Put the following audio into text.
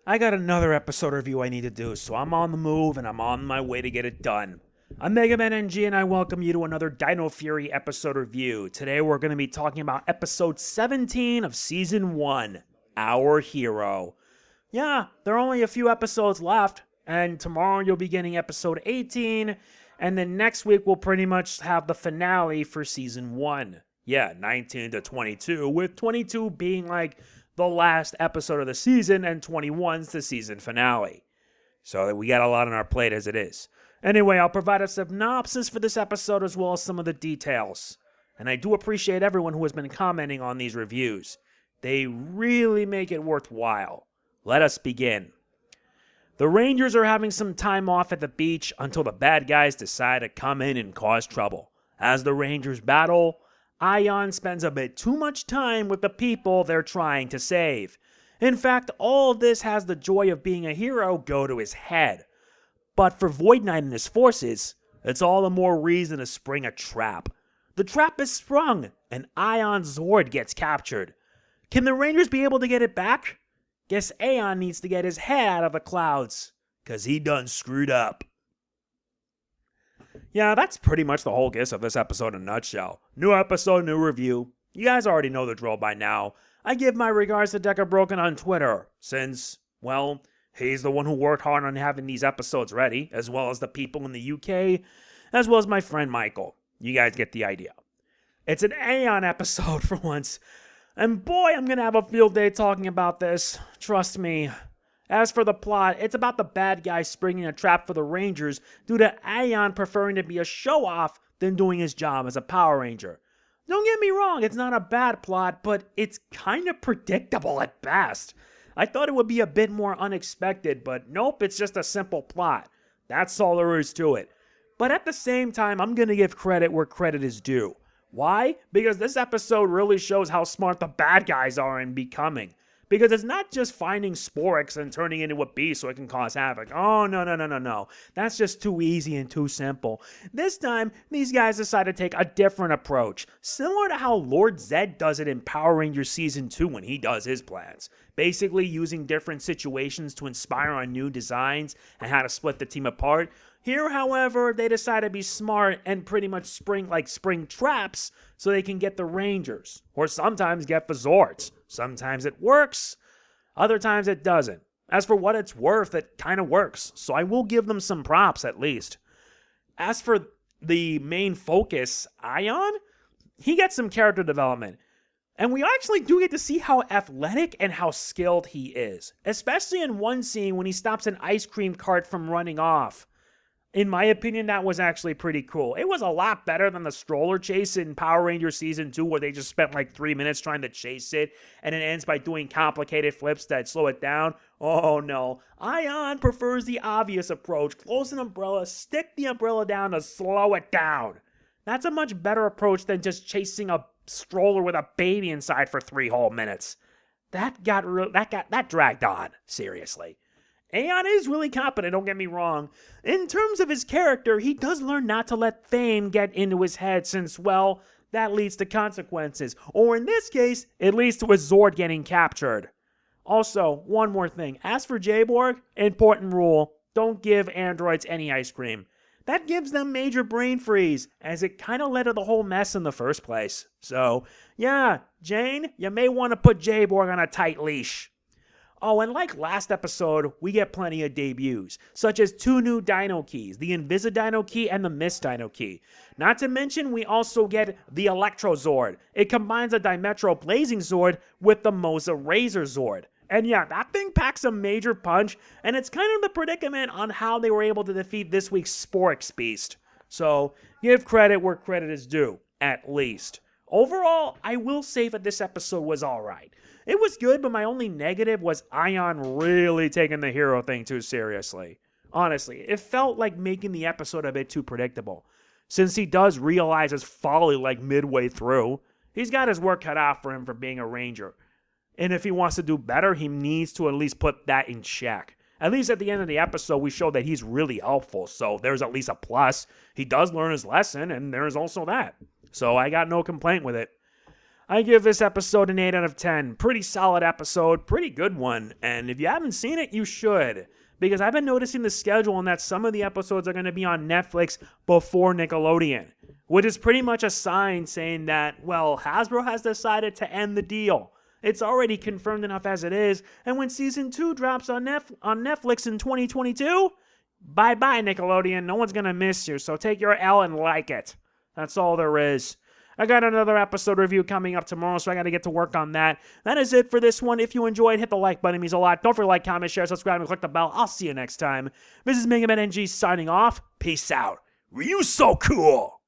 I got another episode review I need to do, so I'm on the move and I'm on my way to get it done. I'm Mega Man NG and I welcome you to another Dino Fury episode review. Today we're going to be talking about episode 17 of season 1, Our Hero. Yeah, there are only a few episodes left, and tomorrow you'll be getting episode 18, and then next week we'll pretty much have the finale for season 1. Yeah, 19 to 22, with 22 being like the last episode of the season and 21's the season finale. So we got a lot on our plate as it is. Anyway, I'll provide a synopsis for this episode as well as some of the details. And I do appreciate everyone who has been commenting on these reviews. They really make it worthwhile. Let us begin. The Rangers are having some time off at the beach until the bad guys decide to come in and cause trouble. As the Rangers battle, Aiyon spends a bit too much time with the people they're trying to save. In fact, all this has the joy of being a hero go to his head. But for Void Knight and his forces, it's all the more reason to spring a trap. The trap is sprung, and Aiyon-Zord gets captured. Can the Rangers be able to get it back? Guess Aiyon needs to get his head out of the clouds, 'cause he done screwed up. Yeah, that's pretty much the whole gist of this episode in a nutshell. New episode, new review. You guys already know the drill by now. I give my regards to Deca Broken on Twitter, since, well, he's the one who worked hard on having these episodes ready, as well as the people in the UK, as well as my friend Michael. You guys get the idea. It's an Aiyon episode for once, and boy, I'm gonna have a field day talking about this. Trust me. As for the plot, it's about the bad guy springing a trap for the Rangers due to Aiyon preferring to be a show-off than doing his job as a Power Ranger. Don't get me wrong, it's not a bad plot, but it's kind of predictable at best. I thought it would be a bit more unexpected, but nope, it's just a simple plot. That's all there is to it. But at the same time, I'm going to give credit where credit is due. Why? Because this episode really shows how smart the bad guys are in becoming. Because it's not just finding Sporix and turning into a beast so it can cause havoc. Oh, no. That's just too easy and too simple. This time, these guys decide to take a different approach. Similar to how Lord Zed does it in Power Rangers Season 2 when he does his plans. Basically using different situations to inspire on new designs and how to split the team apart. Here, however, they decide to be smart and pretty much spring traps so they can get the Rangers. Or sometimes get the Zords. Sometimes it works, other times it doesn't. As for what it's worth, it kind of works, so I will give them some props at least. As for the main focus, Aiyon, he gets some character development. And we actually do get to see how athletic and how skilled he is. Especially in one scene when he stops an ice cream cart from running off. In my opinion, that was actually pretty cool. It was a lot better than the stroller chase in Power Rangers Season 2 where they just spent like 3 minutes trying to chase it and it ends by doing complicated flips that slow it down. Oh no. Aiyon prefers the obvious approach. Close an umbrella, stick the umbrella down to slow it down. That's a much better approach than just chasing a stroller with a baby inside for 3 whole minutes. That dragged on, seriously. Aiyon is really competent, don't get me wrong. In terms of his character, he does learn not to let fame get into his head since, well, that leads to consequences. Or in this case, it leads to his Zord getting captured. Also, one more thing. As for J-Borg, important rule, don't give androids any ice cream. That gives them major brain freeze, as it kind of led to the whole mess in the first place. So, yeah, Jane, you may want to put J-Borg on a tight leash. Oh, and like last episode, we get plenty of debuts, such as 2 new Dyno Keys, the Dyno Key and the Dyno Key. Not to mention, we also get the Electro Zord. It combines a Dimetro Blazing Zord with the Moza Razor Zord. And yeah, that thing packs a major punch, and it's kind of the predicament on how they were able to defeat this week's Sporix Beast. So, give credit where credit is due, at least. Overall, I will say that this episode was alright. It was good, but my only negative was Aiyon really taking the hero thing too seriously. Honestly, it felt like making the episode a bit too predictable. Since he does realize his folly like midway through, he's got his work cut out for him for being a ranger. And if he wants to do better, he needs to at least put that in check. At least at the end of the episode, we show that he's really helpful, so there's at least a plus. He does learn his lesson, and there's also that. So I got no complaint with it. I give this episode an 8 out of 10. Pretty solid episode, pretty good one. And if you haven't seen it, you should. Because I've been noticing the schedule and that some of the episodes are going to be on Netflix before Nickelodeon. Which is pretty much a sign saying that, well, Hasbro has decided to end the deal. It's already confirmed enough as it is. And when Season 2 drops on Netflix in 2022, bye-bye Nickelodeon. No one's going to miss you. So take your L and like it. That's all there is. I got another episode review coming up tomorrow, so I got to get to work on that. That is it for this one. If you enjoyed, hit the like button. It means a lot. Don't forget to like, comment, share, subscribe, and click the bell. I'll see you next time. This is Mega Man NG signing off. Peace out. Ryu's so cool!